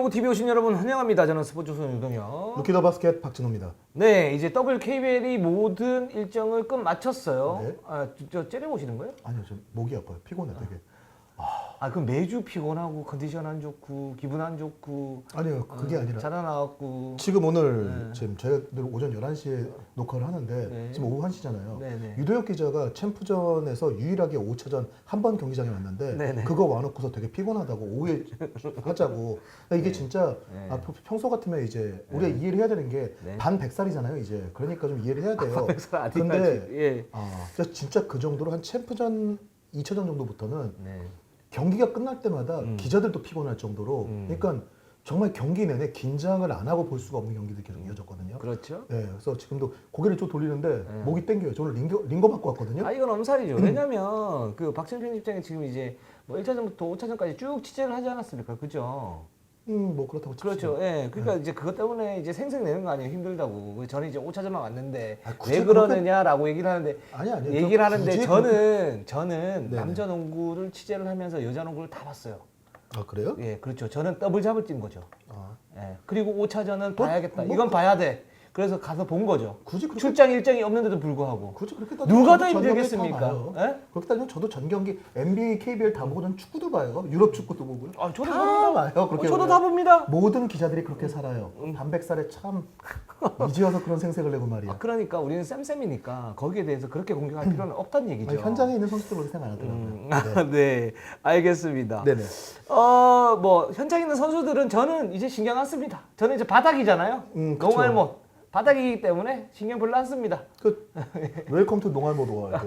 프로야구 TV 오신 여러분 환영합니다. 저는 스포츠 소년 유동혁. 루키더 바스켓 박진호입니다. 네, 이제 WKBL이 모든 일정을 끝 마쳤어요. 네. 아, 저 째려보시는 거예요? 아니요, 저 목이 아파요. 피곤해 되게. 아, 그럼 매주 피곤하고 컨디션 안 좋고 기분 안 좋고. 아니요, 그게 아니라 자다 나왔고. 지금 오늘 네. 지금 저희가 늘 오전 11시에 녹화를 하는데 네. 지금 오후 1시잖아요. 네네. 유도혁 기자가 챔프전에서 유일하게 5차전 한 번 경기장에 왔는데 네네. 그거 와놓고서 되게 피곤하다고 오후에 하자고. 근데 이게 진짜 네. 평소 같으면 이제 우리가 이해를 해야 되는 게 네. 반 100살이잖아요 이제. 그러니까 좀 이해를 해야 돼요. 근데 예. 진짜 그 정도로 한 챔프전 2차전 정도부터는 네. 경기가 끝날 때마다 기자들도 피곤할 정도로 그러니까 정말 경기 내내 긴장을 안 하고 볼 수가 없는 경기들이 계속 이어졌거든요. 그렇죠. 네, 그래서 지금도 고개를 좀 돌리는데 네. 목이 땡겨요. 저는 링거 받고 왔거든요. 아, 이건 엄살이죠. 왜냐면 그 박찬 편집장이 지금 이제 뭐 1차전부터 5차전까지 쭉 취재를 하지 않았습니까? 그죠? 뭐 그렇다고 칩시다. 그렇죠. 예. 그러니까 이제 그것 때문에 이제 생색 내는 거 아니에요. 힘들다고. 저는 이제 5차전만 왔는데 아, 굳이 왜 그러느냐라고 얘기를 하는데 아니 얘기를 하는데 굳이 저는 네네. 남자 농구를 취재를 하면서 여자 농구를 다 봤어요. 아 그래요? 예, 그렇죠. 저는 더블 잡을 뛴 거죠. 아, 예. 그리고 5차전은 뭐, 봐야겠다. 뭐, 이건 봐야 돼. 그래서 가서 본 거죠. 굳이 그렇게 출장 일정이 없는데도 불구하고. 굳이 그렇게 따지면 누가 저도 더 전 경기 힘들겠습니까? 다 봐요. 예? 그렇게 따지면 저도 전 경기 NBA, KBL 다 보고 전 축구도 봐요. 유럽 축구도 보고요. 아, 저도 다 봅니다. 봐요. 그렇게 저도 보면. 다 봅니다. 모든 기자들이 그렇게 살아요. 반백살에 참 이지어서 그런 생색을 내고 말이야. 아, 그러니까 우리는 쌤쌤이니까 거기에 대해서 그렇게 공격할 필요는 없다는 얘기죠. 아니, 현장에 있는 선수들 그렇게 생각 안 하더라고요. 네, 알겠습니다. 네네. 뭐 현장에 있는 선수들은 저는 이제 신경 안 씁니다. 저는 이제 바닥이잖아요. 그쵸. 농알못 바닥이기 때문에 신경 별로 안 씁니다. 그 웰컴 투 농알모도와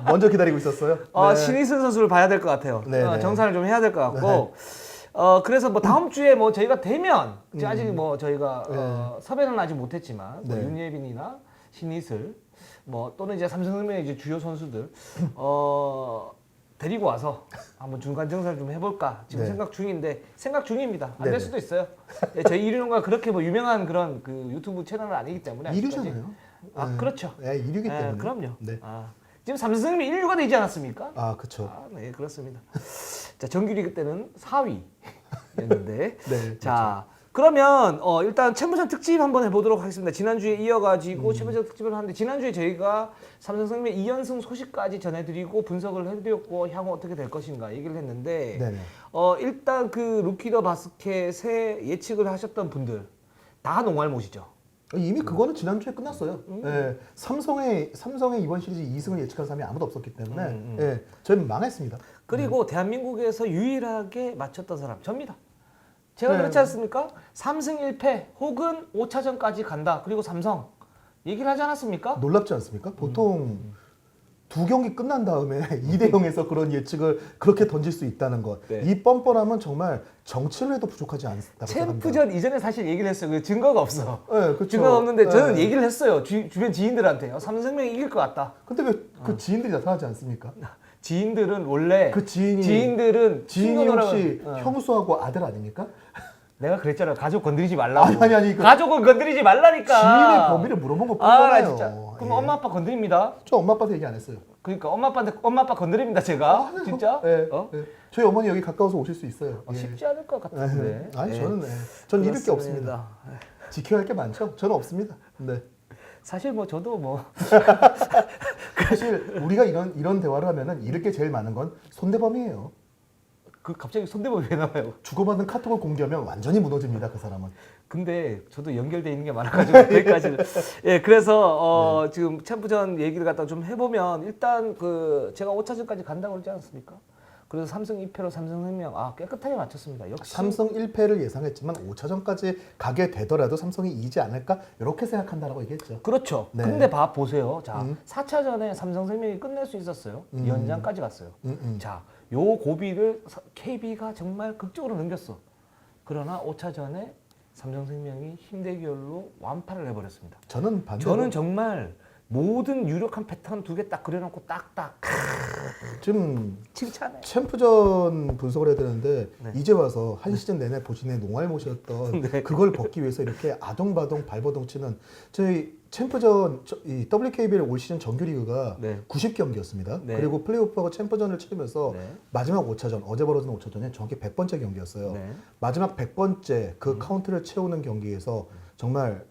먼저 기다리고 있었어요. 네. 신이슬 선수를 봐야 될 것 같아요. 네네. 정산을 좀 해야 될 것 같고. 그래서 뭐 다음 주에 뭐 저희가 되면 아직 뭐 저희가 섭외는 아직 못했지만 뭐 네. 윤예빈이나 신이슬 뭐 또는 이제 삼성생명의 이제 주요 선수들 데리고 와서 한번 중간 정산을 좀 해볼까 지금 네. 생각 중입니다. 안 될 네네. 수도 있어요. 예, 저희 이륜과 그렇게 뭐 유명한 그런 그 유튜브 채널은 아니기 때문에 아직까지. 이류잖아요. 아, 네. 그렇죠. 네, 이류기 예, 때문에. 그럼요. 네. 지금 삼성생명이 1류가 되지 않았습니까? 아, 그렇죠. 네, 그렇습니다. 자, 정규리그 때는 4위였는데. 네. 자, 그러면 일단 챔프전 특집 한번 해보도록 하겠습니다. 지난주에 이어가지고 챔프전 특집을 하는데 지난주에 저희가 삼성생명 2연승 소식까지 전해드리고 분석을 해드렸고 향후 어떻게 될 것인가 얘기를 했는데 네네. 일단 그 루키더 바스켓에 예측을 하셨던 분들 다 농알못이죠. 이미 그거는 지난주에 끝났어요. 예, 삼성의 이번 시리즈 2승을 예측한 사람이 아무도 없었기 때문에 예, 저희는 망했습니다. 그리고 대한민국에서 유일하게 맞췄던 사람 접니다. 제가 네. 그렇지 않습니까? 3승 1패 혹은 5차전까지 간다. 그리고 삼성 얘기를 하지 않았습니까? 놀랍지 않습니까? 보통 두 경기 끝난 다음에 2대 0에서 그런 예측을 그렇게 던질 수 있다는 것. 네. 이 뻔뻔함은 정말 정치를 해도 부족하지 않다고 생각합니다. 챔프전 이전에 사실 얘기를 했어요. 그 증거가 없어. 네, 그렇죠. 증거가 없는데 저는 네. 얘기를 했어요. 주변 지인들한테 삼성생명이 이길 것 같다. 근데 왜 그 지인들이 나타나지 않습니까? 지인들은 원래 그 지인이 지인들은 지인이 친구노라고- 혹시 어. 형수하고 아들 아닙니까? 내가 그랬잖아. 가족 건드리지 말라고. 아니, 가족은 건드리지 말라니까. 지인의 범위를 물어본 것 아, 나 뿐이잖아요. 진짜. 그럼 예. 엄마 아빠 건드립니다. 저 엄마 아빠한테 얘기 안 했어요. 그러니까 엄마 아빠 건드립니다. 제가 진짜. 네, 어? 네. 저희 어머니 여기 가까워서 오실 수 있어요. 예. 쉽지 않을 것 같은데. 아니 예. 저는 전 잃을 게 그렇습니다. 없습니다. 지켜야 할 게 많죠. 저는 없습니다. 네. 사실 뭐 저도 뭐 사실 우리가 이런 대화를 하면은 잃을 게 제일 많은 건 손대범이에요. 그 갑자기 손대범이 왜 나와요? 주고받은 카톡을 공개하면 완전히 무너집니다. 그 사람은. 근데 저도 연결돼 있는 게 많아가지고 여기까지는. 예, 그래서 지금 챔프전 얘기를 갖다 좀 해보면 일단 그 제가 5차전까지 간다고 그러지 않았습니까? 그래서 3승 2패로 삼성생명 깨끗하게 맞췄습니다. 역시 삼성 1패를 예상했지만 5차전까지 가게 되더라도 삼성이 이기지 않을까 이렇게 생각한다라고 얘기했죠. 그렇죠. 네. 근데 보세요. 자, 4차전에 삼성생명이 끝낼 수 있었어요. 연장까지 갔어요. 자, 요 고비를 KB가 정말 극적으로 넘겼어. 그러나 5차전에 삼성생명이 힘대결로 완파를 해버렸습니다. 저는 반대로 저는 정말 모든 유력한 패턴 2개 딱 그려놓고 딱딱 지금 칭찬해. 챔프전 분석을 해야 되는데 네. 이제 와서 한 시즌 내내 보신의 농알못이었던 네. 그걸 벗기 위해서 이렇게 아동바동 발버둥 치는 저희 챔프전 이 WKBL 올 시즌 정규리그가 네. 90경기였습니다. 네. 그리고 플레이오프하고 챔프전을 치르면서 네. 마지막 5차전 어제 벌어진 5차전이 정확히 100번째 경기였어요. 네. 마지막 100번째 그 카운트를 채우는 경기에서 정말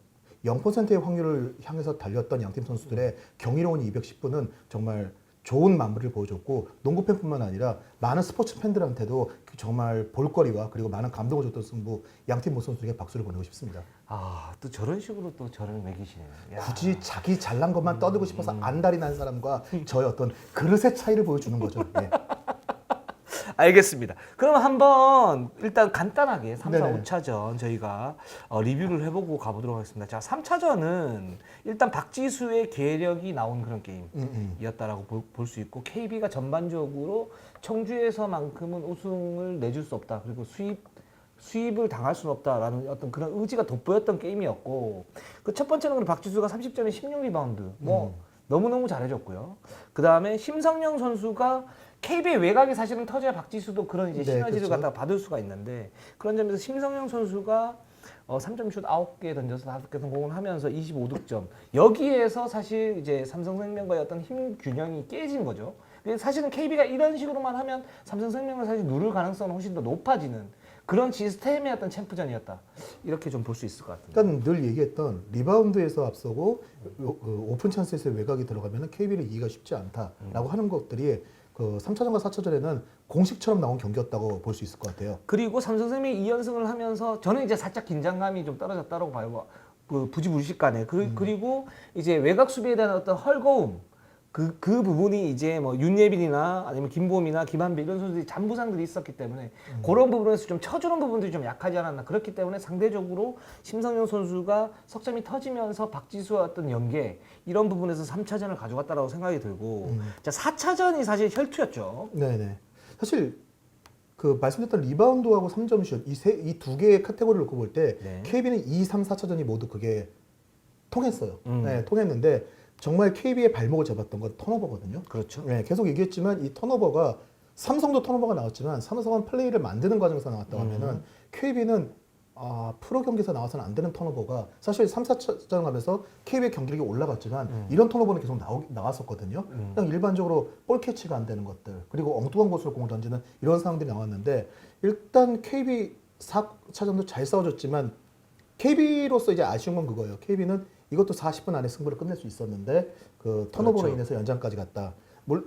0%의 확률을 향해서 달렸던 양팀 선수들의 경이로운 210분은 정말 좋은 마무리를 보여줬고 농구 팬뿐만 아니라 많은 스포츠 팬들한테도 정말 볼거리와 그리고 많은 감동을 줬던 승부 양팀 모든 선수에게 박수를 보내고 싶습니다. 아, 또 저런 식으로 또 저를 매기시네요. 야. 굳이 자기 잘난 것만 떠들고 싶어서 안달이 난 사람과 저의 어떤 그릇의 차이를 보여주는 거죠. 예. 알겠습니다. 그럼 한번 일단 간단하게 3, 4, 네네. 5차전 저희가 리뷰를 해보고 가보도록 하겠습니다. 자, 3차전은 일단 박지수의 계력이 나온 그런 게임이었다라고 볼 수 있고 KB가 전반적으로 청주에서만큼은 우승을 내줄 수 없다. 그리고 수입을 당할 수는 없다라는 어떤 그런 의지가 돋보였던 게임이었고 그 첫 번째는 그럼 박지수가 30점에 16리바운드 뭐 너무너무 잘해줬고요. 그 다음에 심성영 선수가 KB의 외곽이 사실은 터져야 박지수도 그런 이제 네, 시너지를 그렇죠. 갖다가 받을 수가 있는데 그런 점에서 심성영 선수가 3점 슛 9개 던져서 5개 성공을 하면서 25득점. 여기에서 사실 이제 삼성생명과의 어떤 힘 균형이 깨진 거죠. 근데 사실은 KB가 이런 식으로만 하면 삼성생명을 사실 누를 가능성은 훨씬 더 높아지는 그런 시스템의 어떤 챔프전이었다. 이렇게 좀 볼 수 있을 것 같습니다. 그러니까 늘 얘기했던 리바운드에서 앞서고 오픈 찬스에서 외곽이 들어가면 KB를 이기기가 쉽지 않다라고 하는 것들이 그 3차전과 4차전에는 공식처럼 나온 경기였다고 볼 수 있을 것 같아요. 그리고 삼성생명이 2연승을 하면서 저는 이제 살짝 긴장감이 좀 떨어졌다고 봐요. 그 부지불식간에 그리고 이제 외곽 수비에 대한 어떤 헐거움 그 부분이 이제 뭐 윤예빈이나 아니면 김보험이나 김한배 이런 선수들이 잔부상들이 있었기 때문에 그런 부분에서 좀 쳐주는 부분들이 좀 약하지 않았나. 그렇기 때문에 상대적으로 심성영 선수가 석점이 터지면서 박지수와 어떤 연계 이런 부분에서 3차전을 가져갔다라고 생각이 들고 자 4차전이 사실 혈투였죠. 네네. 사실 그 말씀드렸던 리바운드하고 3점 슛 이 두 개의 카테고리를 놓고 볼 때 네. KB는 2, 3, 4차전이 모두 그게 통했어요. 네, 통했는데 정말 KB의 발목을 잡았던 건 턴오버거든요. 그렇죠. 네, 계속 얘기했지만 이 턴오버가 삼성도 턴오버가 나왔지만 삼성은 플레이를 만드는 과정에서 나왔다고 하면은 KB는 프로 경기에서 나와서는 안 되는 턴오버가 사실 3, 4차전 가면서 KB의 경기력이 올라갔지만 이런 턴오버는 계속 나왔었거든요. 그냥 일반적으로 볼 캐치가 안 되는 것들 그리고 엉뚱한 곳으로 공을 던지는 이런 상황들이 나왔는데 일단 KB 4차전도 잘 싸워줬지만 KB로서 이제 아쉬운 건 그거예요. KB는 이것도 40분 안에 승부를 끝낼 수 있었는데 그 턴오버로 그렇죠. 인해서 연장까지 갔다.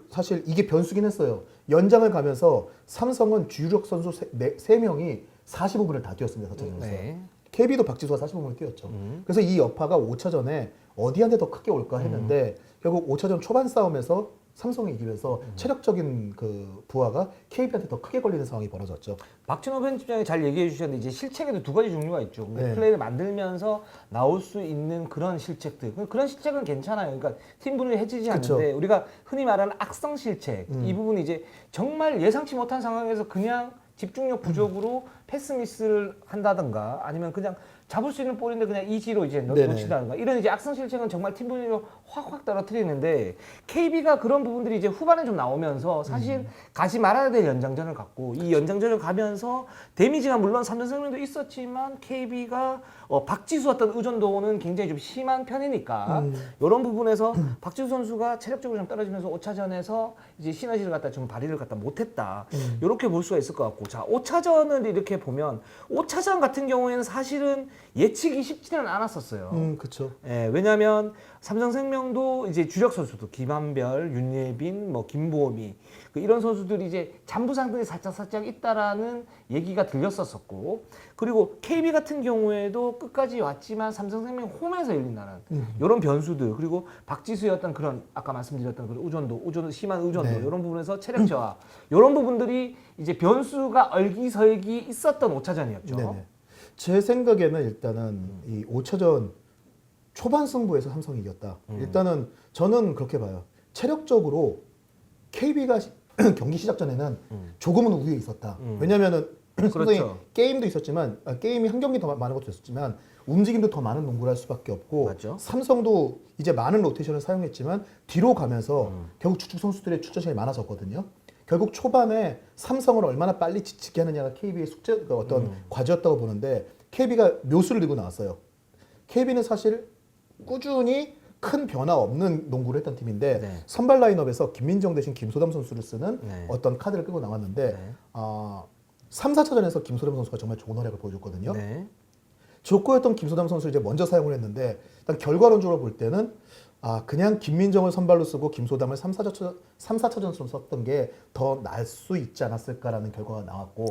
사실 이게 변수긴 했어요. 연장을 가면서 삼성은 주력 선수 3명이 45분을 다 뛰었습니다. 4차전에서. 네. KB도 박지수가 45분을 뛰었죠. 그래서 이 여파가 5차전에 어디한테 더 크게 올까 했는데 결국 5차전 초반 싸움에서 삼성이 이기면서 체력적인 그 부하가 KB한테 더 크게 걸리는 상황이 벌어졌죠. 박진호 편집장이 잘 얘기해 주셨는데 이제 실책에도 두 가지 종류가 있죠. 네. 플레이를 만들면서 나올 수 있는 그런 실책들. 그런 실책은 괜찮아요. 그러니까 팀 분위기 해치지 그쵸. 않는데 우리가 흔히 말하는 악성 실책 이 부분이 이제 정말 예상치 못한 상황에서 그냥 집중력 부족으로 패스 미스를 한다든가 아니면 그냥 잡을 수 있는 볼인데 그냥 이지로 이제 네네. 놓치다든가 이런 이제 악성 실책은 정말 팀 분위기를 확확 떨어뜨리는데 KB가 그런 부분들이 이제 후반에 좀 나오면서 사실 가지 말아야 될 연장전을 갖고 이 연장전을 가면서 데미지가 물론 삼성생명도 있었지만 KB가 박지수 어떤 의존도는 굉장히 좀 심한 편이니까 이런 부분에서 박지수 선수가 체력적으로 좀 떨어지면서 5차전에서 이제 시너지를 갖다 좀 발휘를 갖다 못했다 이렇게 볼 수가 있을 것 같고 자 5차전을 이렇게 보면 5차전 같은 경우에는 사실은 예측이 쉽지는 않았었어요. 그렇죠. 예, 왜냐하면 삼성생명도 이제 주력 선수도 김한별, 윤예빈, 뭐 김보미 이런 선수들이 이제 잔부상들이 살짝 있다라는 얘기가 들렸었고 그리고 KB 같은 경우에도 끝까지 왔지만 삼성생명 홈에서 열린다는 이런 변수들 그리고 박지수의 어떤 그런 아까 말씀드렸던 그런 의존도 심한 의존도 네. 이런 부분에서 체력 저하 이런 부분들이 이제 변수가 얼기설기 있었던 5차전이었죠. 네네. 제 생각에는 일단은 이 5차전 초반 승부에서 삼성이 이겼다. 일단은 저는 그렇게 봐요. 체력적으로 KB가 경기 시작 전에는 조금은 우위에 있었다. 왜냐면은 삼성이 그렇죠. 게임도 있었지만 게임이 한 경기 더 많은 것도 있었지만 움직임도 더 많은 농구를 할 수밖에 없고 맞죠. 삼성도 이제 많은 로테이션을 사용했지만 뒤로 가면서 결국 주축 선수들의 출전 시간이 많아졌거든요. 결국 초반에 삼성을 얼마나 빨리 지치게 하느냐가 KB의 숙제가 어떤 과제였다고 보는데 KB가 묘수를 들고 나왔어요. KB는 사실 꾸준히 큰 변화 없는 농구를 했던 팀인데 네. 선발 라인업에서 김민정 대신 김소담 선수를 쓰는 네. 어떤 카드를 끌고 나왔는데 네. 3, 4차전에서 김소담 선수가 정말 좋은 활약을 보여줬거든요. 네. 조커였던 김소담 선수를 이제 먼저 사용을 했는데 일단 결과론적으로 볼 때는 그냥 김민정을 선발로 쓰고 김소담을 3, 4차전처럼 썼던 게 더 나을 수 있지 않았을까라는 결과가 나왔고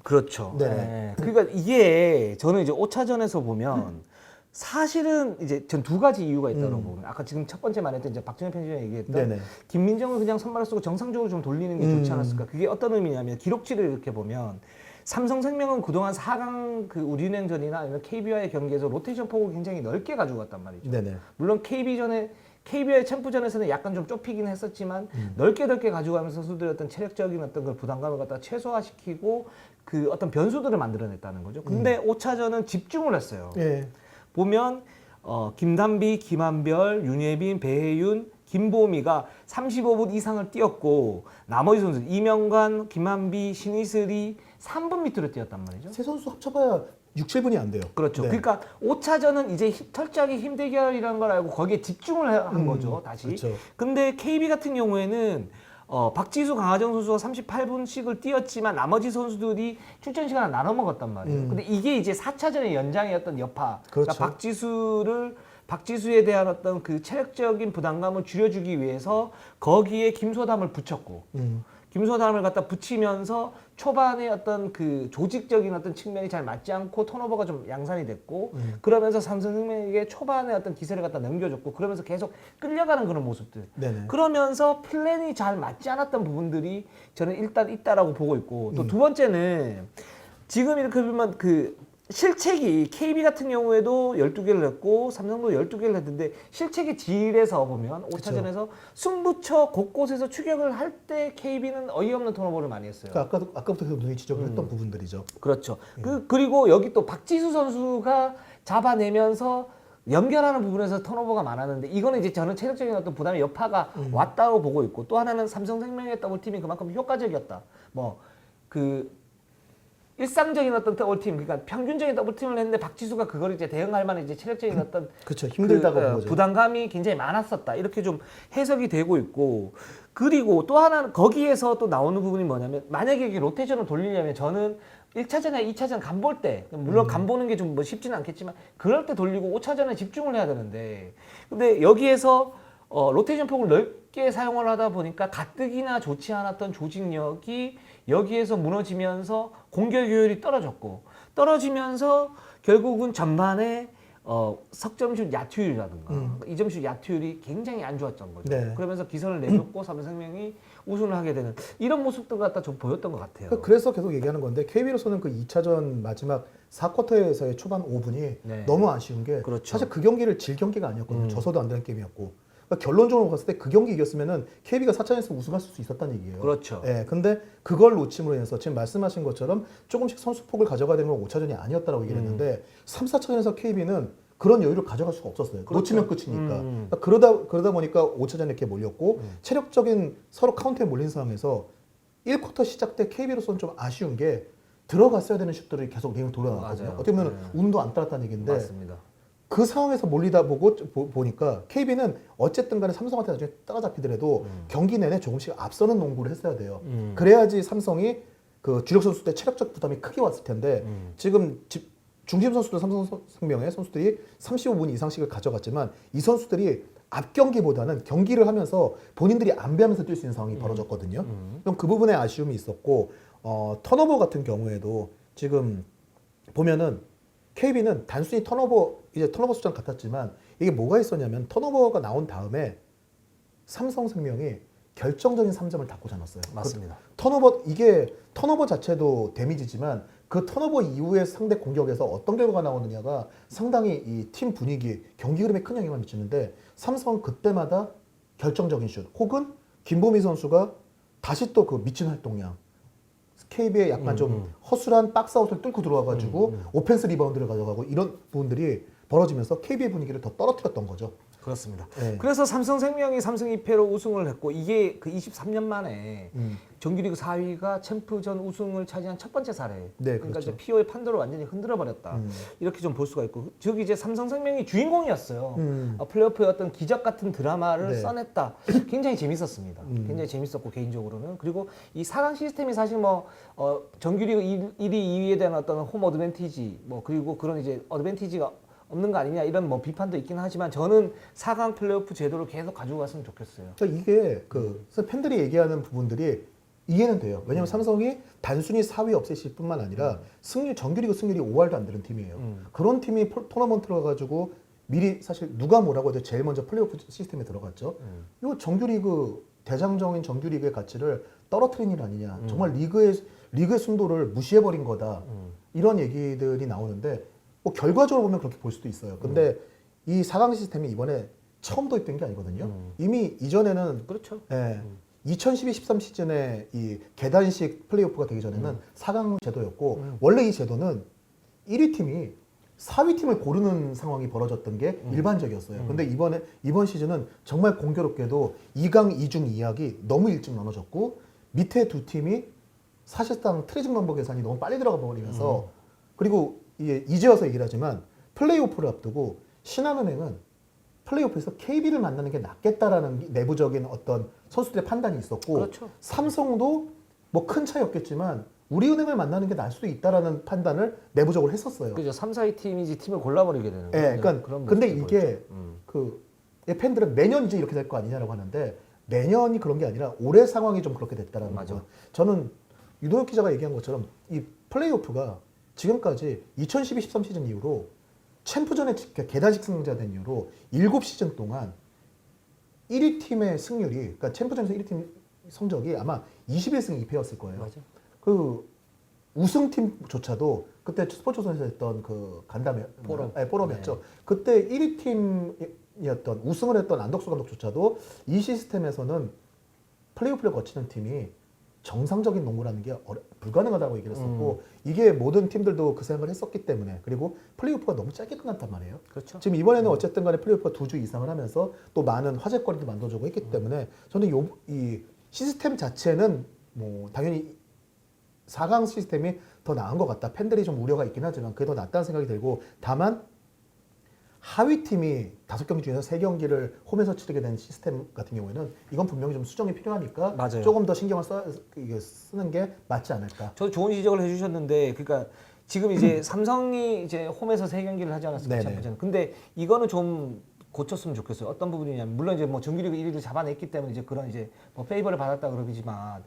그렇죠. 네. 네. 그러니까 이게 저는 이제 5차전에서 보면 사실은 이제 전 두 가지 이유가 있다고 보면 아까 지금 첫 번째 말했던 이제 박정현 편집장이 얘기했던 네네. 김민정을 그냥 선발로 쓰고 정상적으로 좀 돌리는 게 좋지 않았을까. 그게 어떤 의미냐면 기록지를 이렇게 보면 삼성생명은 그동안 4강 그 우리은행전이나 아니면 KB와의 경기에서 로테이션 폭을 굉장히 넓게 가지고 갔단 말이죠. 네네. 물론 KB와의 챔프전에서는 약간 좀 좁히긴 했었지만 넓게 가져가면서 선수들의 어떤 체력적인 어떤 그 부담감을 갖다 최소화시키고 그 어떤 변수들을 만들어냈다는 거죠. 근데 5차전은 집중을 했어요. 예. 보면 김단비, 김한별, 윤예빈, 배혜윤, 김보미가 35분 이상을 뛰었고 나머지 선수 이명관, 김한비, 신이슬이 3분 밑으로 뛰었단 말이죠. 세 선수 합쳐봐야 6, 7분이 안 돼요. 그렇죠. 네. 그러니까 5차전은 이제 철저하게 힘 대결이라는 걸 알고 거기에 집중을 한 거죠. 다시. 그렇죠. 근데 KB 같은 경우에는 박지수, 강하정 선수가 38분씩을 뛰었지만 나머지 선수들이 출전 시간을 나눠 먹었단 말이에요. 근데 이게 이제 4차전의 연장이었던 여파. 그렇죠. 그러니까 박지수에 대한 어떤 그 체력적인 부담감을 줄여주기 위해서 거기에 김소담을 붙였고 김소담을 갖다 붙이면서 초반에 어떤 그 조직적인 어떤 측면이 잘 맞지 않고 턴오버가 좀 양산이 됐고 그러면서 삼성생명에게 초반에 어떤 기세를 갖다 넘겨줬고 그러면서 계속 끌려가는 그런 모습들. 네네. 그러면서 플랜이 잘 맞지 않았던 부분들이 저는 일단 있다라고 보고 있고 또 두 번째는 지금 이렇게 보면 그 실책이 KB 같은 경우에도 12개를 했고 삼성도 12개를 했는데 실책의 질에서 보면 5차전에서 승부처 곳곳에서 추격을 할 때 KB는 어이없는 턴오버를 많이 했어요. 그러니까 아까부터 계속 눈이 지적을 했던 부분들이죠. 그렇죠. 그리고 여기 또 박지수 선수가 잡아내면서 연결하는 부분에서 턴오버가 많았는데 이거는 이제 저는 체력적인 어떤 부담의 여파가 왔다고 보고 있고 또 하나는 삼성생명의 더블팀이 그만큼 효과적이었다. 뭐 그 일상적인 어떤 더블팀, 그러니까 평균적인 더블팀을 했는데 박지수가 그걸 이제 대응할 만한 이제 체력적인 어떤 그렇죠. 힘들다고 본 거죠. 부담감이 굉장히 많았었다. 이렇게 좀 해석이 되고 있고 그리고 또 하나는 거기에서 또 나오는 부분이 뭐냐면 만약에 이게 로테이션을 돌리려면 저는 1차전이나 2차전 간 볼 때 물론 간 보는 게 좀 뭐 쉽지는 않겠지만 그럴 때 돌리고 5차전에 집중을 해야 되는데 근데 여기에서 로테이션 폭을 넓게 사용을 하다 보니까 가뜩이나 좋지 않았던 조직력이 여기에서 무너지면서 공격 효율이 떨어지면서 결국은 전반에 석점슛 야투율이라든가 이점슛 야투율이 굉장히 안 좋았던 거죠. 네. 그러면서 기선을 내줬고 삼성생명이 우승을 하게 되는 이런 모습들 갖다 좀 보였던 것 같아요. 그래서 계속 얘기하는 건데 KB로서는 그 2차전 마지막 4쿼터에서의 초반 5분이 네. 너무 아쉬운 게 그렇죠. 사실 그 경기를 질 경기가 아니었거든요. 져서도 안 되는 게임이었고. 그러니까 결론적으로 봤을 때 그 경기 이겼으면은 KB가 4차전에서 우승할 수 있었다는 얘기예요. 그렇죠. 예, 근데 그걸 놓침으로 인해서 지금 말씀하신 것처럼 조금씩 선수폭을 가져가야 되는 건 5차전이 아니었다라고 얘기를 했는데 3, 4차전에서 KB는 그런 여유를 가져갈 수가 없었어요. 그렇죠. 놓치면 끝이니까. 그러니까 그러다 보니까 5차전에 이렇게 몰렸고 체력적인 서로 카운터에 몰린 상황에서 1쿼터 시작 때 KB로서는 좀 아쉬운 게 들어갔어야 되는 슛들이 계속 링을 돌아나왔거든요. 맞아요. 어떻게 보면 운도 안 따랐다는 얘기인데 맞습니다. 그 상황에서 몰리다 보니까 KB는 어쨌든 간에 삼성한테 나중에 따라잡히더라도 경기 내내 조금씩 앞서는 농구를 했어야 돼요. 그래야지 삼성이 그 주력 선수들 체력적 부담이 크게 왔을 텐데 지금 중심 선수들 삼성생명의 선수들이 35분 이상씩을 가져갔지만 이 선수들이 앞 경기보다는 경기를 하면서 본인들이 안배하면서 뛸 수 있는 상황이 벌어졌거든요. 그럼 그 부분에 아쉬움이 있었고 턴오버 같은 경우에도 지금 보면은 KB는 단순히 턴오버 숫자는 같았지만 이게 뭐가 있었냐면 턴오버가 나온 다음에 삼성생명이 결정적인 3점을 다 꽂아놨어요. 맞습니다. 이게 턴오버 자체도 데미지지만 그 턴오버 이후에 상대 공격에서 어떤 결과가 나오느냐가 상당히 이 팀 분위기, 경기 흐름에 큰 영향을 미치는데 삼성은 그때마다 결정적인 슛 혹은 김보미 선수가 다시 또 그 미친 활동량 KB의 약간 좀 허술한 박스아웃을 뚫고 들어와가지고 오펜스 리바운드를 가져가고 이런 부분들이 벌어지면서 KB의 분위기를 더 떨어뜨렸던 거죠. 그렇습니다. 네. 그래서 삼성생명이 3승 2패로 우승을 했고 이게 그 23년 만에 정규리그 4위가 챔프전 우승을 차지한 첫 번째 사례. 네, 그러니까 그렇죠. 이제 피오의 판도를 완전히 흔들어 버렸다. 이렇게 좀 볼 수가 있고 즉 이제 삼성생명이 주인공이었어요. 플레이오프의 어떤 기적 같은 드라마를 네. 써냈다. 굉장히 재밌었습니다. 굉장히 재밌었고 개인적으로는 그리고 이 4강 시스템이 사실 뭐 정규리그 1위, 2위에 대한 어떤 홈 어드밴티지 뭐 그리고 그런 이제 어드밴티지가 없는 거 아니냐 이런 뭐 비판도 있긴 하지만 저는 4강 플레이오프 제도를 계속 가지고 갔으면 좋겠어요. 그러니까 이게 그 팬들이 얘기하는 부분들이 이해는 돼요. 왜냐면 삼성이 단순히 4위 없애실 뿐만 아니라 승률 정규리그 승률이 5할도 안 되는 팀이에요. 그런 팀이 토너먼트로 가지고 미리 사실 누가 뭐라고 해도 제일 먼저 플레이오프 시스템에 들어갔죠. 이거 정규리그 대장정인 정규리그의 가치를 떨어뜨린 일 아니냐. 정말 리그의 순도를 무시해버린 거다. 이런 얘기들이 나오는데 뭐 결과적으로 보면 그렇게 볼 수도 있어요. 근데 이 4강 시스템이 이번에 처음 도입된 게 아니거든요. 이미 이전에는 그렇죠. 예, 2012-13 시즌에 이 계단식 플레이오프가 되기 전에는 4강 제도였고 원래 이 제도는 1위 팀이 4위 팀을 고르는 상황이 벌어졌던 게 일반적이었어요. 근데 이번 시즌은 정말 공교롭게도 2강 2중 2약이 너무 일찍 나눠졌고 밑에 두 팀이 사실상 트레징 넘버 계산이 너무 빨리 들어가 버리면서 그리고 이제 와서 얘기를 하지만 플레이오프를 앞두고 신한은행은 플레이오프에서 KB를 만나는 게 낫겠다라는 내부적인 어떤 선수들의 판단이 있었고 그렇죠. 삼성도 뭐 큰 차이 없겠지만 우리은행을 만나는 게 나을 수도 있다라는 판단을 내부적으로 했었어요. 그죠. 3, 4위 팀이지 팀을 골라버리게 되는 예, 거죠. 그러니까 그런 근데 모습을 이게 보였죠. 그 팬들은 매년 이제 이렇게 될 거 아니냐라고 하는데 매년이 그런 게 아니라 올해 상황이 좀 그렇게 됐다라는 맞아. 거죠. 저는 유동혁 기자가 얘기한 것처럼 이 플레이오프가 지금까지 2012-13 시즌 이후로 챔프전에 계단식 승자된 이후로 7시즌 동안 1위 팀의 승률이 그러니까 챔프전에서 1위 팀 성적이 아마 21승 2패였을 거예요. 맞아. 그 우승팀조차도 그때 스포츠조선에서 했던 그 간담회 포럼이었죠. 네. 그때 1위 팀이었던 우승을 했던 안덕수 감독조차도 이 시스템에서는 플레이오프를 거치는 팀이 정상적인 농구라는 게 불가능하다고 얘기를 했었고 이게 모든 팀들도 그 생각을 했었기 때문에 그리고 플레이오프가 너무 짧게 끝났단 말이에요. 그렇죠. 지금 이번에는 어쨌든 간에 플레이오프가 2주 이상을 하면서 또 많은 화제거리도 만들어주고 했기 때문에 저는 이 시스템 자체는 뭐 당연히 4강 시스템이 더 나은 것 같다. 팬들이 좀 우려가 있긴 하지만 그게 더 낫다는 생각이 들고 다만 하위 팀이 5경기 중에서 3경기를 홈에서 치르게 된 시스템 같은 경우에는 이건 분명히 좀 수정이 필요하니까 맞아요. 조금 더 신경을 쓰는 게 맞지 않을까. 저도 좋은 지적을 해주셨는데, 그러니까 지금 이제 삼성이 이제 홈에서 3경기를 하지 않았습니까? 네네. 챔프전. 근데 이거는 좀 고쳤으면 좋겠어요. 어떤 부분이냐면 물론 이제 뭐 정규리그 1위를 잡아냈기 때문에 이제 그런 이제 뭐 페이버를 받았다 그러지만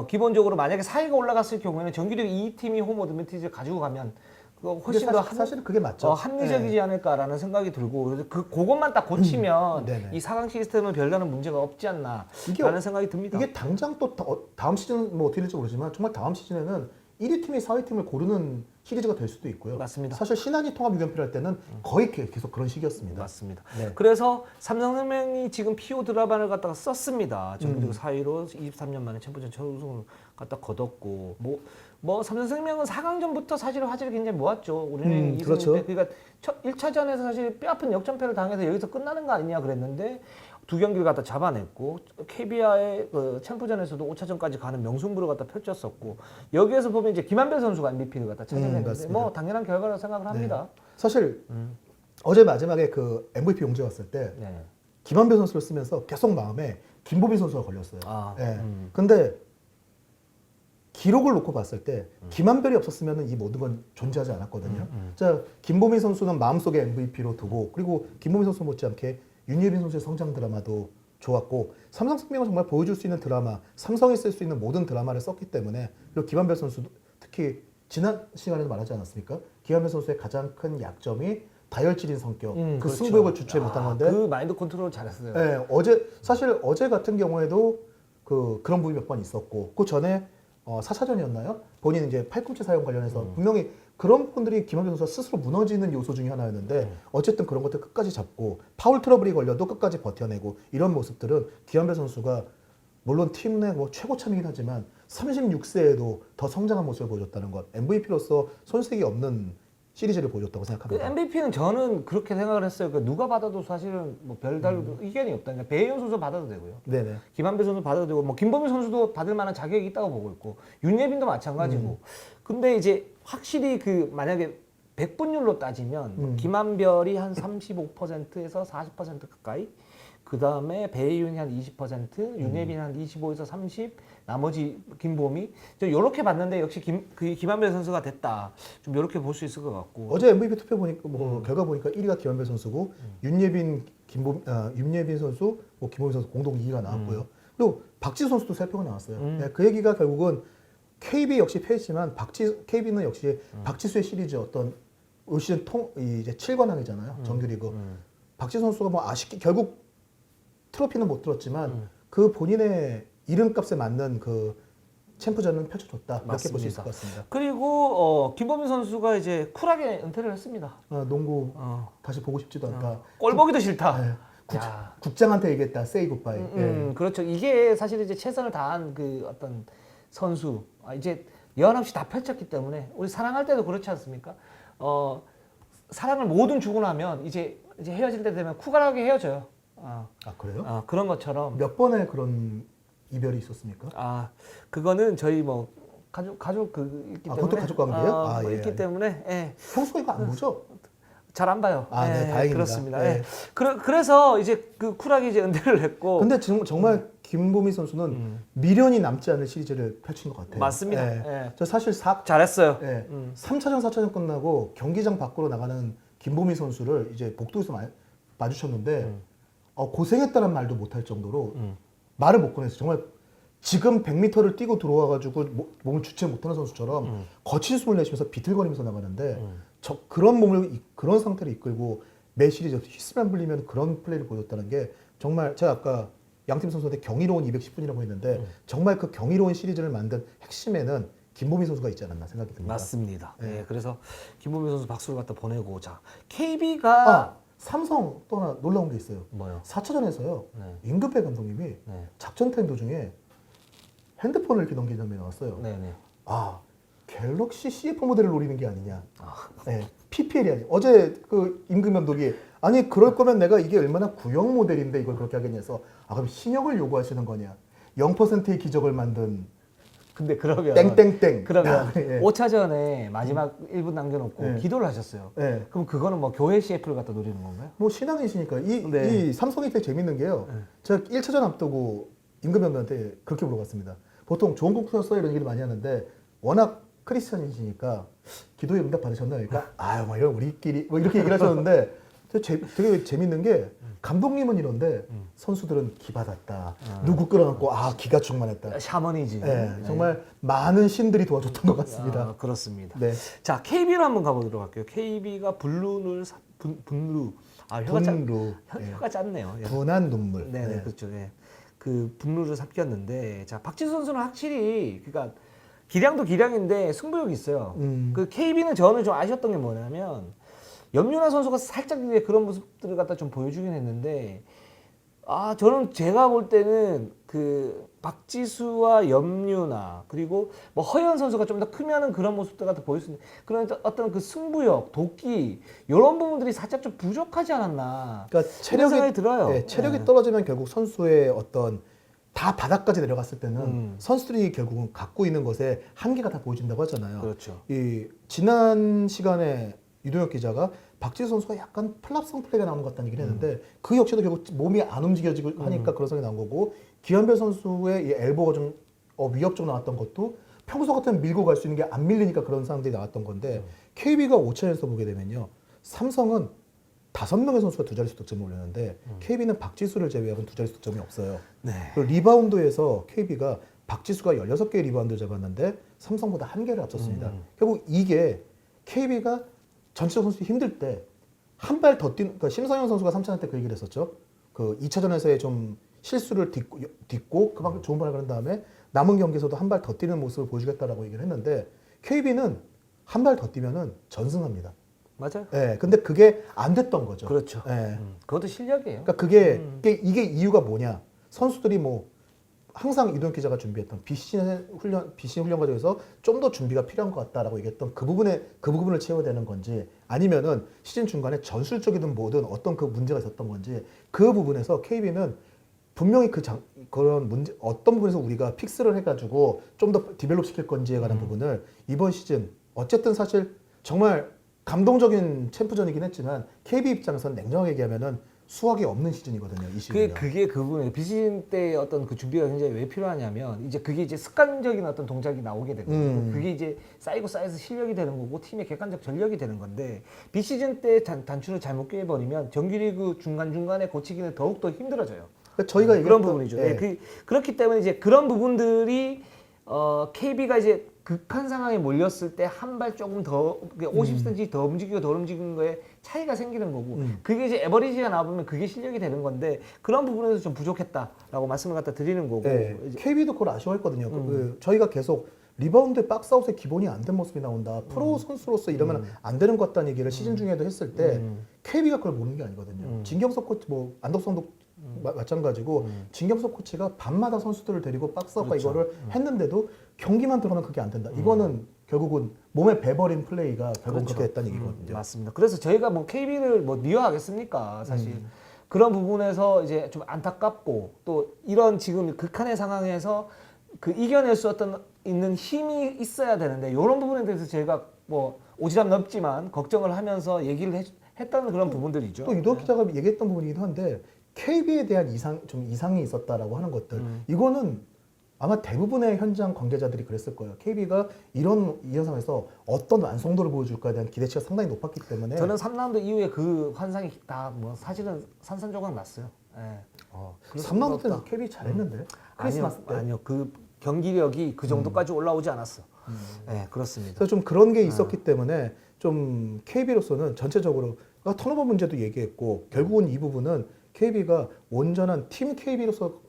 기본적으로 만약에 4위가 올라갔을 경우에는 정규리그 2팀이 홈 어드밴티지를 가지고 가면 그거 훨씬 더 사실은 그게 맞죠. 합리적이지 않을까라는 생각이 들고 그래서 그것만 딱 고치면 네네. 이 4강 시스템은 별다른 문제가 없지 않나라는 이게 생각이 듭니다. 이게 당장 또 다음 시즌 뭐 어떻게 될지 모르지만 정말 다음 시즌에는 1위 팀이 4위 팀을 고르는 시리즈가 될 수도 있고요. 맞습니다. 사실 신한이 통합 6연패를 할 때는 거의 계속 그런 시기였습니다. 맞습니다. 네. 그래서 삼성생명이 지금 피오 드라반을 갖다가 썼습니다. 정규리그 4위로 23년 만에 챔프전 첫 우승을 갖다 거뒀고 뭐 삼성생명은 4강전부터 사실 화제를 굉장히 모았죠. 우리는 이승 그렇죠. 때 그러니까 1차전에서 사실 뼈아픈 역전패를 당해서 여기서 끝나는 거 아니냐 그랬는데 두 경기를 갖다 잡아냈고 KB와의 그 챔프전에서도 5차전까지 가는 명승부를 갖다 펼쳤었고 여기에서 보면 이제 김한별 선수가 MVP를 갖다 찾아냈는데 맞습니다. 뭐 당연한 결과라고 생각을 합니다. 사실 어제 마지막에 그 MVP 용지 왔을 때 네. 김한별 선수를 쓰면서 계속 마음에 김보빈 선수가 걸렸어요. 아, 예. 근데 기록을 놓고 봤을 때 김한별이 없었으면 이 모든 건 존재하지 않았거든요. 자, 김보민 선수는 마음속에 MVP로 두고 그리고 김보민 선수 못지않게 윤예빈 선수의 성장 드라마도 좋았고 삼성생명은 정말 보여줄 수 있는 드라마, 삼성이 쓸 수 있는 모든 드라마를 썼기 때문에 그리고 김한별 선수도 특히 지난 시간에도 말하지 않았습니까? 김한별 선수의 가장 큰 약점이 다혈질인 성격, 그 그렇죠. 승부욕을 주체 못한 건데 그 마인드 컨트롤 잘했어요. 네, 사실 어제 같은 경우에도 그런 부분이 몇 번 있었고 그 전에 4차전이었나요? 본인 이제 팔꿈치 사용 관련해서 분명히 그런 부분들이 김한별 선수가 스스로 무너지는 요소 중에 하나였는데 어쨌든 그런 것들 끝까지 잡고 파울 트러블이 걸려도 끝까지 버텨내고 이런 모습들은 김한별 선수가 물론 팀 내 뭐 최고참이긴 하지만 36세에도 더 성장한 모습을 보여줬다는 것, MVP로서 손색이 없는 시리즈를 보여줬다고 그 생각합니다. MVP는 저는 그렇게 생각을 했어요. 그 누가 받아도 사실은 뭐 별다른 의견이 없다니까. 배혜연 선수 받아도 되고요. 네네. 김한배 선수 받아도 되고 뭐 김범일 선수도 받을 만한 자격이 있다고 보고 있고 윤예빈도 마찬가지고. 근데 이제 확실히 그 만약에 100분율로 따지면 김한별이 한 35%에서 40% 가까이, 그 다음에 배혜윤이 한 20%, 윤예빈이 한 25에서 30, 나머지 김보미. 저 요렇게 봤는데 역시 김한별 선수가 됐다. 좀 요렇게 볼 수 있을 것 같고. 어제 MVP 투표 보니까 결과 보니까 1위가 김한배 선수고 윤예빈 선수, 뭐 김보미 선수 공동 2위가 나왔고요. 그리고 박지수 선수도 3표가 나왔어요. 네, 그 얘기가 결국은 KB 역시 패했지만 KB는 역시 박지수의 시리즈 어떤 올 시즌 이제 7관왕이잖아요. 정규리그. 박지수 선수가 뭐 아쉽게 결국 트로피는 못 들었지만 그 본인의 이름값에 맞는 그 챔프전은 펼쳐줬다. 이렇게 볼 수 있을 것 같습니다. 그리고 김범민 선수가 이제 쿨하게 은퇴를 했습니다. 농구 다시 보고 싶지도 않다. 꼴 보기도 싫다. 네. 야. 국장한테 얘기했다. 세이 굿바이. 그렇죠. 이게 사실 이제 최선을 다한 그 어떤 선수. 이제 연합시 다 펼쳤기 때문에 우리 사랑할 때도 그렇지 않습니까? 사랑을 모든 주고 나면 이제 헤어질 때 되면 쿨하게 헤어져요. 아 그래요? 그런 것처럼. 몇 번의 그런 이별이 있었습니까? 그거는 저희 뭐 가족 있기 때문에. 그것도 가족 관계예요? 있기 예. 때문에. 예. 평소에 이거 안 보죠? 잘 안 봐요. 네, 다행입니다. 그렇습니다. 네. 예. 그래서 이제 그 쿨하게 이제 은퇴를 했고. 근데 지금 정말 김보미 선수는 미련이 남지 않을 시리즈를 펼친 것 같아요. 맞습니다. 예. 예. 저 사실 잘했어요. 3차전, 4차전 끝나고 경기장 밖으로 나가는 김보미 선수를 이제 복도에서 마주쳤는데 고생했다는 말도 못할 정도로 말을 못 꺼냈어요. 정말 지금 100m를 뛰고 들어와가지고 몸을 주체 못하는 선수처럼 거친 숨을 내쉬면서 비틀거리면서 나가는데 그런 상태를 이끌고 매 시리즈 히스만 불리면 그런 플레이를 보여줬다는 게 정말 제가 아까 양팀 선수한테 경이로운 210분이라고 했는데 정말 그 경이로운 시리즈를 만든 핵심에는 김보미 선수가 있지 않았나 생각이 듭니다. 맞습니다. 네. 네, 그래서 김보미 선수 박수를 갖다 보내고. 자, KB가 삼성 또 하나 놀라운 게 있어요. 뭐요? 4차전에서요. 네. 임금배 감독님이 네. 작전 타임 도중에 핸드폰을 이렇게 넘기는 장면이 나왔어요. 네네. 갤럭시 CF 모델을 노리는 게 아니냐. 네, PPL이 아니야. 어제 그 임금 감독이 아니 그럴 거면 내가 이게 얼마나 구형 모델인데 이걸 그렇게 하겠냐 해서 그럼 신형을 요구하시는 거냐. 0%의 기적을 만든 근데 그러면 땡땡땡. 그러면 예. 5차전에 마지막 1분 남겨놓고 네. 기도를 하셨어요. 네. 그럼 그거는 뭐 교회 CF를 갖다 노리는 건가요? 뭐 신앙이시니까 네. 이 삼성이 되게 재밌는 게요. 제가 1차전 앞두고 임금 감독한테 그렇게 물어봤습니다. 보통 좋은 곡 썼어요 이런 얘기를 많이 하는데 워낙 크리스천이시니까 기도에 응답 받으셨나요? 그러니까 뭐 이런 우리끼리 뭐 이렇게 얘기를 하셨는데 되게 재밌는 게 감독님은 이런데 선수들은 기받았다. 누구 끌어안고 기가 충만했다. 샤머니즘. 네, 정말 많은 신들이 도와줬던 것 같습니다. 그렇습니다. 네. 자, KB로 한번 가보도록 할게요. KB가 분루. 혀가 짧네요. 예. 분한 눈물. 네, 그렇죠. 예. 그 분루를 삭혔는데, 자, 박지수 선수는 확실히 그러니까 기량도 기량인데 승부욕이 있어요. 그 KB는 저는 좀 아쉬웠던 게 뭐냐면 염윤아 선수가 살짝 이제 그런 모습들을 갖다 좀 보여주긴 했는데, 저는 제가 볼 때는 그 박지수와 염윤아 그리고 뭐 허연 선수가 좀 더 크면은 그런 모습들 갖다 보일 수 있는 그런 어떤 그 승부욕, 도끼 이런 부분들이 살짝 좀 부족하지 않았나. 그러니까 그런 생각이 들어요. 네, 체력이 네. 떨어지면 결국 선수의 어떤 다 바닥까지 내려갔을 때는 선수들이 결국은 갖고 있는 것에 한계가 다 보여진다고 하잖아요. 그렇죠. 이 지난 시간에 유동혁 기자가 박지수 선수가 약간 플랍성 플레이가 나오는 것 같다는 얘기를 했는데 그 역시도 결국 몸이 안 움직여지고 하니까 그런 상황이 나온 거고 기한별 선수의 이 엘보가 좀 위협적으로 나왔던 것도 평소 같으면 밀고 갈 수 있는 게 안 밀리니까 그런 상황들이 나왔던 건데 KB가 5차전에서 보게 되면요. 삼성은 5명의 선수가 두 자릿수 득점을 올렸는데 KB는 박지수를 제외하고는 두 자릿수 득점이 없어요. 네. 그리고 리바운드에서 KB가 박지수가 16개의 리바운드를 잡았는데 삼성보다 1개를 앞섰습니다. 결국 이게 KB가 전체적 선수 힘들 때 한 발 더 뛰는, 그러니까 심성현 선수가 3차전 때 그 얘기를 했었죠. 그 2차전에서의 좀 실수를 딛고 그만큼 좋은 발을 그런 다음에 남은 경기에서도 한 발 더 뛰는 모습을 보여주겠다라고 얘기를 했는데 KB는 한 발 더 뛰면은 전승합니다. 맞아요. 예, 근데 그게 안 됐던 거죠. 그렇죠. 예. 그것도 실력이에요. 그러니까 이게 이유가 뭐냐? 선수들이 뭐 항상 이동 기자가 준비했던 비시즌 훈련 과정에서 좀 더 준비가 필요한 것 같다라고 얘기했던 그 부분을 채워야 되는 건지 아니면은 시즌 중간에 전술적이든 뭐든 어떤 그 문제가 있었던 건지 그 부분에서 KB는 분명히 그런 문제 어떤 부분에서 우리가 픽스를 해가지고 좀 더 디벨롭 시킬 건지에 관한 부분을 이번 시즌 어쨌든 사실 정말 감동적인 챔프전이긴 했지만 KB 입장에서는 냉정하게 얘기하면은 수확이 없는 시즌이거든요. 이 시즌이. 그게 그 부분이에요. 비시즌 때 어떤 그 준비가 굉장히 왜 필요하냐면 이제 그게 이제 습관적인 어떤 동작이 나오게 되거든요. 그게 이제 쌓이고 쌓여서 실력이 되는 거고 팀의 객관적 전력이 되는 건데 비시즌 때 단추를 잘못 꿰버리면 정규리그 중간중간에 고치기는 더욱더 힘들어져요. 그러니까 저희가 그런 얘기했던- 부분이죠. 예. 그렇기 때문에 이제 그런 부분들이 KB가 이제 극한 상황에 몰렸을 때 한 발 조금 더 50cm 더 움직이고 덜 움직이는 거에 차이가 생기는 거고 그게 이제 에버리지가 나오면 그게 실력이 되는 건데 그런 부분에서 좀 부족했다라고 말씀을 갖다 드리는 거고 네, 이제 KB도 그걸 아쉬워했거든요. 저희가 계속 리바운드 박스아웃의 기본이 안 된 모습이 나온다. 프로 선수로서 이러면 안 되는 것 같다는 얘기를 시즌 중에도 했을 때 KB가 그걸 모르는 게 아니거든요. 진경석 코치, 뭐 안덕성도 마찬가지고 진경석 코치가 밤마다 선수들을 데리고 박스아웃과 그렇죠. 이거를 했는데도 경기만 들어가면 그게 안 된다. 이거는 결국은 몸에 배버린 플레이가 결국 그렇죠. 그렇게 됐다는 얘기거든요. 맞습니다. 그래서 저희가 뭐 KB를 뭐 미워하겠습니까? 사실 그런 부분에서 이제 좀 안타깝고 또 이런 지금 극한의 상황에서 그 이겨낼 수 있는 힘이 있어야 되는데 이런 부분에 대해서 저희가 뭐 오지랖 넓지만 걱정을 하면서 얘기를 했다는 그런 부분들이죠. 또 유도 기자가 얘기했던 부분이기도 한데 KB에 대한 이상이 있었다라고 하는 것들 이거는 아마 대부분의 현장 관계자들이 그랬을 거예요. KB가 이런 상황에서 어떤 완성도를 보여줄까에 대한 기대치가 상당히 높았기 때문에 저는 3라운드 이후에 그 환상이 다 뭐 사실은 산산조각 났어요. 예. 그럴 수가 3라운드 없다. 때는 KB 잘했는데 크리스마스 때. 아니요. 그 경기력이 그 정도까지 올라오지 않았어. 네, 그렇습니다. 그래서 좀 그런 게 있었기 때문에 좀 KB로서는 전체적으로 턴오버 문제도 얘기했고 결국은 이 부분은 KB가 온전한 팀 KB로서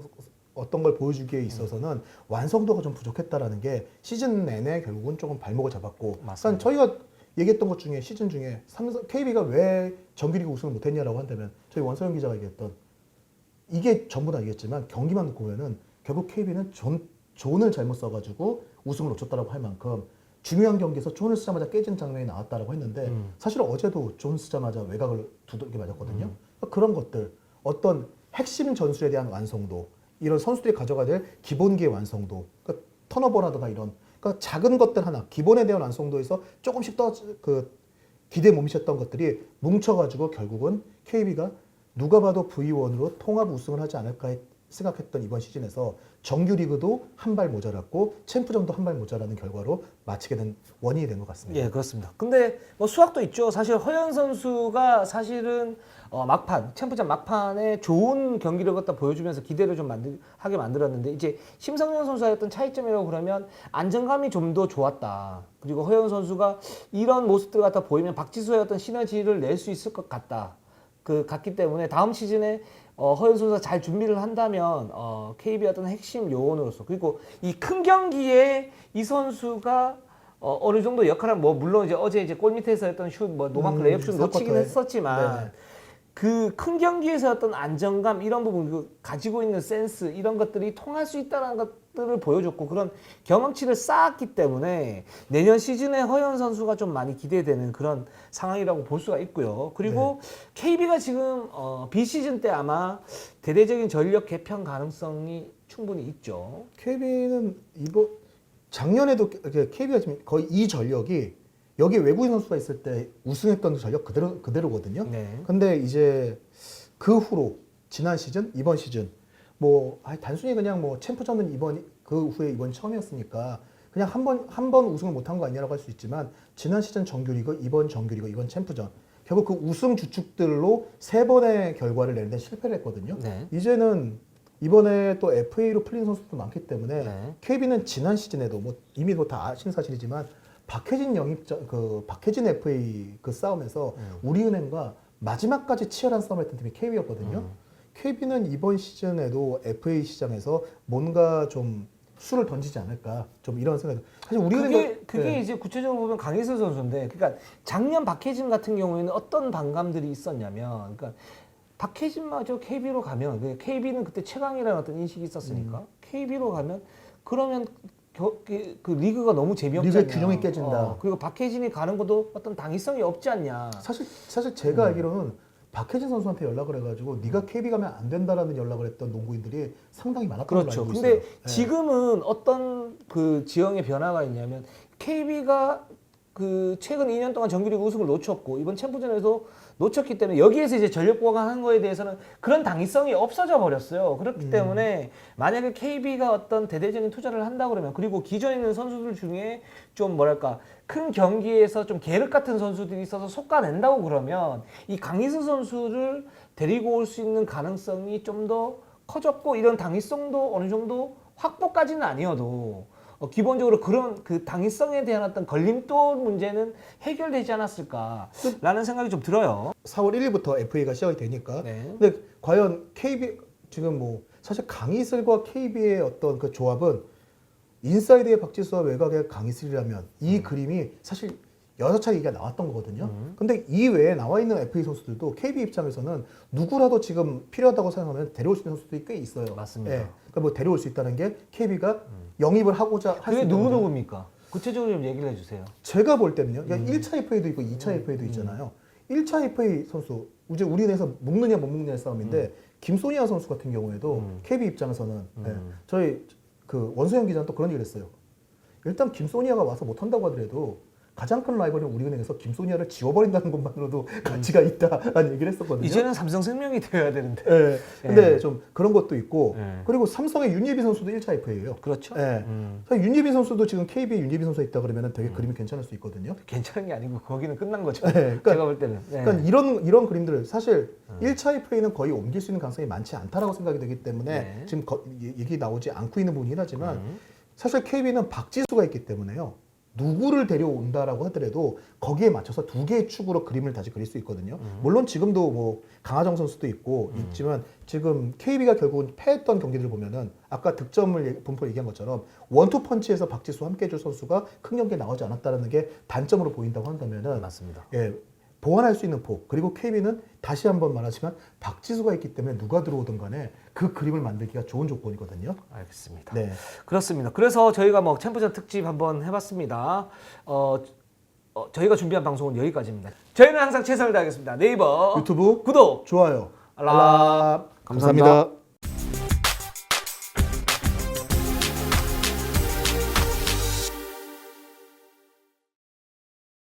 어떤 걸 보여주기에 있어서는 완성도가 좀 부족했다라는 게 시즌 내내 결국은 조금 발목을 잡았고 맞습니다. 저희가 얘기했던 것 중에 시즌 중에 KB가 왜 정규리그 우승을 못했냐라고 한다면 저희 원서영 기자가 얘기했던 이게 전부 다 얘기했지만 경기만 놓고 보면은 결국 KB는 존을 잘못 써가지고 우승을 놓쳤다라고 할 만큼 중요한 경기에서 존을 쓰자마자 깨진 장면이 나왔다라고 했는데 사실 어제도 존 쓰자마자 외곽을 두들겨 맞았거든요. 그러니까 그런 것들 어떤 핵심 전술에 대한 완성도 이런 선수들이 가져가야 될 기본기의 완성도 그러니까 턴오버라든가 이런 그러니까 작은 것들 하나 기본에 대한 완성도에서 조금씩 더 그 기대에 못 미쳤던 것들이 뭉쳐가지고 결국은 KB가 누가 봐도 V1으로 통합 우승을 하지 않을까 생각했던 이번 시즌에서 정규리그도 한 발 모자랐고 챔프전도 한 발 모자라는 결과로 마치게 된 원인이 된 것 같습니다. 예, 그렇습니다. 근데 뭐 수학도 있죠. 사실 허연 선수가 사실은 막판 챔프전 막판에 좋은 경기를 갖다 보여주면서 기대를 좀 하게 만들었는데 이제 심성현 선수의 어떤 차이점이라고 그러면 안정감이 좀 더 좋았다. 그리고 허연 선수가 이런 모습들 갖다 보이면 박지수의 어떤 시너지를 낼 수 있을 것 같다. 같기 때문에 다음 시즌에 허연 선수가 잘 준비를 한다면 KB의 어떤 핵심 요원으로서 그리고 이 큰 경기에 이 선수가 어느 정도 역할은 뭐 물론 어제 이제 골 밑에서 했던 슛 뭐 노마크 레이업 슛 놓치긴 사쿼터에. 했었지만 네네. 그 큰 경기에서 어떤 안정감 이런 부분 가지고 있는 센스 이런 것들이 통할 수 있다는 것들을 보여줬고 그런 경험치를 쌓았기 때문에 내년 시즌에 허연 선수가 좀 많이 기대되는 그런 상황이라고 볼 수가 있고요. 그리고 KB가 지금 비시즌 때 아마 대대적인 전력 개편 가능성이 충분히 있죠. KB는 작년에도 KB가 지금 거의 이 전력이 여기 외국인 선수가 있을 때 우승했던 전력 그대로거든요. 네. 근데 이제 그 후로 지난 시즌, 이번 시즌 뭐 단순히 그냥 뭐 챔프전은 그 후에 이번이 처음이었으니까 그냥 한 번 우승을 못한 거 아니냐라고 할 수 있지만 지난 시즌 정규리그, 이번 정규리그, 이번 챔프전 결국 그 우승 주축들로 3번의 결과를 내는데 실패를 했거든요. 네. 이제는 이번에 또 FA로 풀린 선수도 많기 때문에 네. KB는 지난 시즌에도 뭐 이미 뭐 다 아시는 사실이지만 박해진 FA 그 싸움에서 우리은행과 마지막까지 치열한 싸움을 했던 팀이 KB였거든요. KB는 이번 시즌에도 FA 시장에서 뭔가 좀 수를 던지지 않을까 좀 이런 생각이 사실 그게 이제 구체적으로 보면 강희슬 선수인데 그러니까 작년 박해진 같은 경우에는 어떤 반감들이 있었냐면 그러니까 박해진마저 KB로 가면 KB는 그때 최강이라는 어떤 인식이 있었으니까 KB로 가면 그러면 그 리그가 너무 재미없지 않냐. 리그의 균형이 깨진다. 그리고 박해진이 가는 것도 어떤 당위성이 없지 않냐. 사실 제가 알기로는 박해진 선수한테 연락을 해가지고 네가 KB 가면 안 된다라는 연락을 했던 농구인들이 상당히 많았던 걸로 그렇죠. 알고 근데 있어요. 지금은 어떤 그 지형의 변화가 있냐면 KB가 그 최근 2년 동안 정규리그 우승을 놓쳤고 이번 챔프전에서 놓쳤기 때문에 여기에서 이제 전력 보강한 거에 대해서는 그런 당위성이 없어져 버렸어요. 그렇기 때문에 만약에 KB가 어떤 대대적인 투자를 한다 그러면 그리고 기존에 있는 선수들 중에 좀 뭐랄까 큰 경기에서 좀 계륵 같은 선수들이 있어서 속아낸다고 그러면 이 강희수 선수를 데리고 올 수 있는 가능성이 좀 더 커졌고 이런 당위성도 어느 정도 확보까지는 아니어도 기본적으로 그런 그 당위성에 대한 어떤 걸림돌 문제는 해결되지 않았을까라는 생각이 좀 들어요. 4월 1일부터 FA가 시작이 되니까. 네. 근데 과연 KB 지금 뭐 사실 강희슬과 KB의 어떤 그 조합은 인사이드의 박지수와 외곽의 강희슬이라면 이 그림이 사실 여러 차례 얘기가 나왔던 거거든요. 근데 이 외에 나와 있는 FA 선수들도 KB 입장에서는 누구라도 지금 필요하다고 생각하면 데려올 수 있는 선수들이 꽤 있어요. 맞습니다. 그러니까 뭐 데려올 수 있다는 게 KB가 영입을 하고자 할 수 그게 있는 거죠. 누구입니까? 구체적으로 좀 얘기를 해주세요. 제가 볼 때는요. 그러니까 1차 FA도 있고 2차 FA도 있잖아요. 1차 FA 선수, 이제 우리나라에서 먹느냐 못 먹느냐의 싸움인데 김소니아 선수 같은 경우에도 KB 입장에서는 저희 그 원소영 기자는 또 그런 얘기를 했어요. 일단 김소니아가 와서 못한다고 하더라도 가장 큰 라이벌인 우리은행에서 김소니아를 지워버린다는 것만으로도 가치가 있다라는 얘기를 했었거든요. 이제는 삼성생명이 되어야 되는데. 예. 근데 좀 그런 것도 있고 예. 그리고 삼성의 윤예빈 선수도 1차 FA예요. 그렇죠. 예. 사실 윤예빈 선수도 지금 KB에 윤예빈 선수가 있다 그러면 되게 그림이 괜찮을 수 있거든요. 괜찮은 게 아니고 거기는 끝난 거죠. 그러니까- 제가 볼 때는. 네. 그러니까 이런 그림들을 사실 1차 FA는 거의 옮길 수 있는 가능성이 많지 않다라고 생각이 되기 때문에 네. 지금 얘기 나오지 않고 있는 부분이긴 하지만 사실 KB는 박지수가 있기 때문에요. 누구를 데려온다라고 하더라도 거기에 맞춰서 두 개의 축으로 그림을 다시 그릴 수 있거든요. 물론 지금도 뭐 강하정 선수도 있고 있지만 지금 KB가 결국은 패했던 경기들을 보면은 아까 득점을 분포 얘기한 것처럼 원투 펀치에서 박지수 함께 해줄 선수가 큰 경기에 나오지 않았다는 게 단점으로 보인다고 한다면은 맞습니다. 예, 보완할 수 있는 폭 그리고 KB는 다시 한번 말하지만 박지수가 있기 때문에 누가 들어오든 간에 그 그림을 만들기가 좋은 조건이거든요. 알겠습니다. 네. 그렇습니다. 그래서 저희가 뭐 챔프전 특집 한번 해봤습니다. 저희가 준비한 방송은 여기까지입니다. 저희는 항상 최선을 다하겠습니다. 네이버 유튜브 구독, 좋아요. 알람. 감사합니다. 감사합니다.